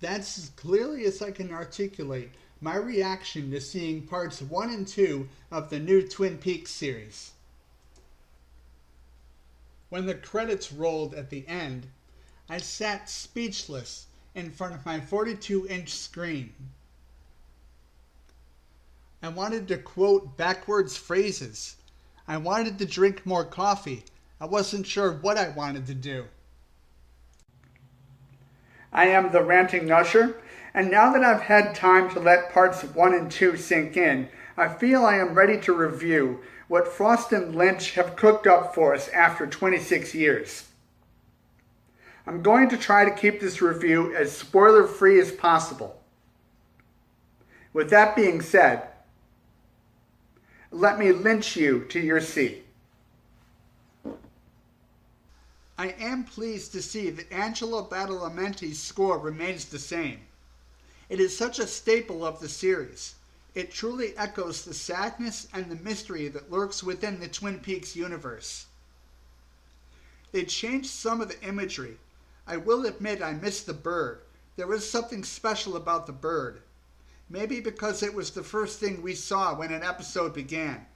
That's as clearly as I can articulate my reaction to seeing parts 1 and 2 of the new Twin Peaks series. When the credits rolled at the end, I sat speechless in front of my 42-inch screen. I wanted to quote backwards phrases. I wanted to drink more coffee. I wasn't sure what I wanted to do. I am the ranting usher, and now that I've had time to let parts 1 and 2 sink in, I feel I am ready to review what Frost and Lynch have cooked up for us after 26 years. I'm going to try to keep this review as spoiler-free as possible. With that being said, let me lynch you to your seat. I am pleased to see that Angelo Badalamenti's score remains the same. It is such a staple of the series. It truly echoes the sadness and the mystery that lurks within the Twin Peaks universe. They changed some of the imagery. I will admit I missed the bird. There was something special about the bird. Maybe because it was the first thing we saw when an episode began.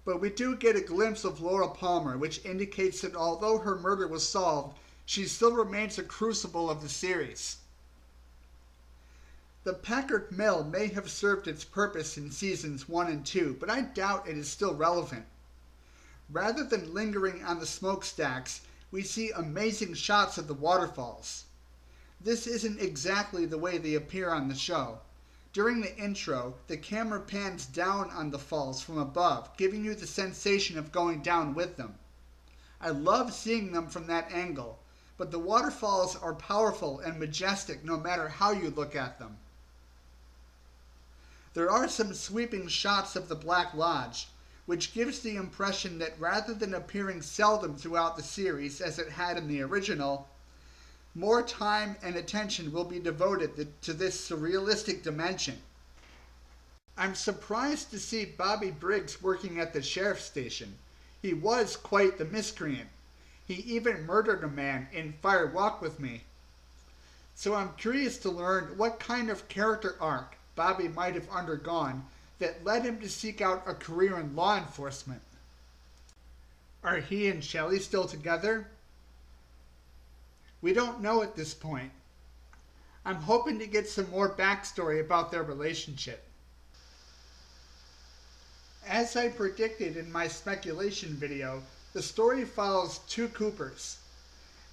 But we do get a glimpse of Laura Palmer, which indicates that although her murder was solved, she still remains a crucible of the series. The Packard Mill may have served its purpose in seasons 1 and 2, but I doubt it is still relevant. Rather than lingering on the smokestacks, we see amazing shots of the waterfalls. This isn't exactly the way they appear on the show. During the intro, the camera pans down on the falls from above, giving you the sensation of going down with them. I love seeing them from that angle, but the waterfalls are powerful and majestic no matter how you look at them. There are some sweeping shots of the Black Lodge, which gives the impression that rather than appearing seldom throughout the series as it had in the original, more time and attention will be devoted to this surrealistic dimension. I'm surprised to see Bobby Briggs working at the sheriff's station. He was quite the miscreant. He even murdered a man in Fire Walk With Me. So I'm curious to learn what kind of character arc Bobby might have undergone that led him to seek out a career in law enforcement. Are he and Shelley still together? We don't know at this point. I'm hoping to get some more backstory about their relationship. As I predicted in my speculation video, the story follows two Coopers.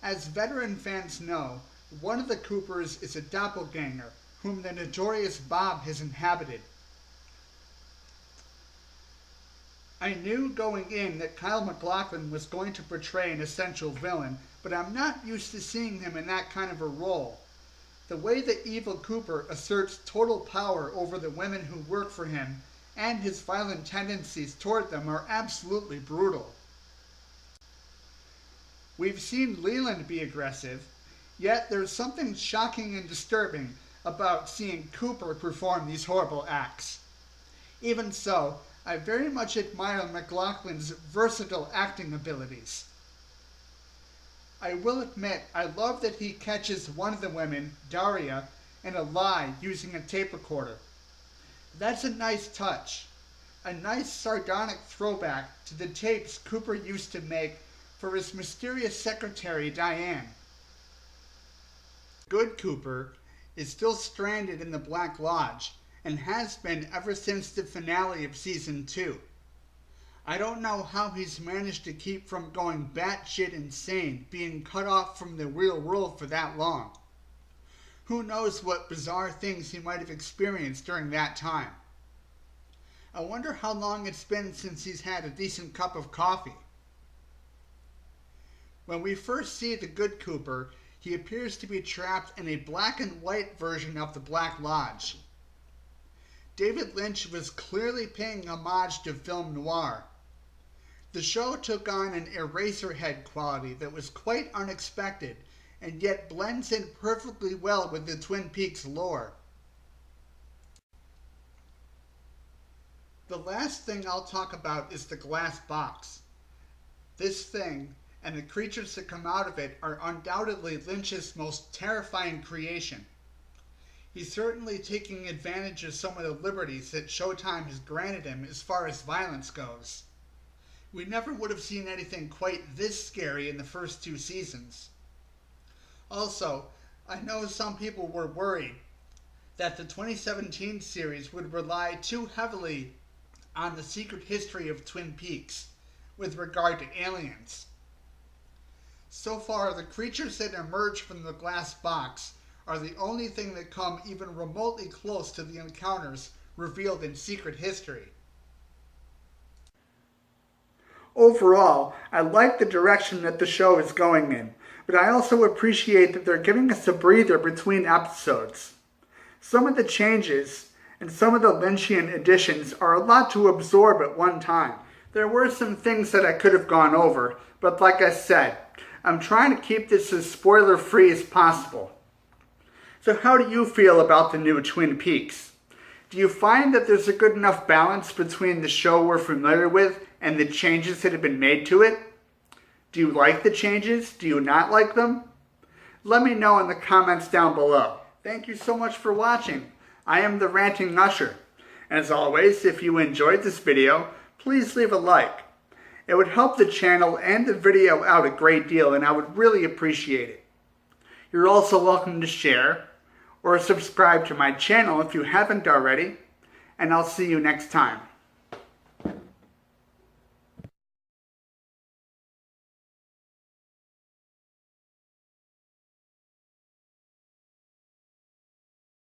As veteran fans know, one of the Coopers is a doppelganger, whom the notorious Bob has inhabited. I knew going in that Kyle MacLachlan was going to portray an essential villain, but I'm not used to seeing him in that kind of a role. The way the evil Cooper asserts total power over the women who work for him and his violent tendencies toward them are absolutely brutal. We've seen Leland be aggressive, yet there's something shocking and disturbing about seeing Cooper perform these horrible acts. Even so, I very much admire MacLachlan's versatile acting abilities. I will admit, I love that he catches one of the women, Daria, in a lie using a tape recorder. That's a nice touch. A nice sardonic throwback to the tapes Cooper used to make for his mysterious secretary, Diane. Good Cooper is still stranded in the Black Lodge, and has been ever since the finale of Season 2. I don't know how he's managed to keep from going batshit insane, being cut off from the real world for that long. Who knows what bizarre things he might have experienced during that time. I wonder how long it's been since he's had a decent cup of coffee. When we first see the good Cooper, he appears to be trapped in a black and white version of the Black Lodge. David Lynch was clearly paying homage to film noir. The show took on an Eraserhead quality that was quite unexpected, and yet blends in perfectly well with the Twin Peaks lore. The last thing I'll talk about is the glass box. This thing, and the creatures that come out of it, are undoubtedly Lynch's most terrifying creation. He's certainly taking advantage of some of the liberties that Showtime has granted him as far as violence goes. We never would have seen anything quite this scary in the first 2 seasons. Also, I know some people were worried that the 2017 series would rely too heavily on the secret history of Twin Peaks with regard to aliens. So far, the creatures that emerge from the glass box are the only thing that come even remotely close to the encounters revealed in Secret History. Overall, I like the direction that the show is going in, but I also appreciate that they're giving us a breather between episodes. Some of the changes and some of the Lynchian additions are a lot to absorb at one time. There were some things that I could have gone over, but like I said, I'm trying to keep this as spoiler-free as possible. So how do you feel about the new Twin Peaks? Do you find that there's a good enough balance between the show we're familiar with and the changes that have been made to it? Do you like the changes? Do you not like them? Let me know in the comments down below. Thank you so much for watching. I am the Ranting Usher. As always, if you enjoyed this video, please leave a like. It would help the channel and the video out a great deal, and I would really appreciate it. You're also welcome to share or subscribe to my channel if you haven't already, and I'll see you next time.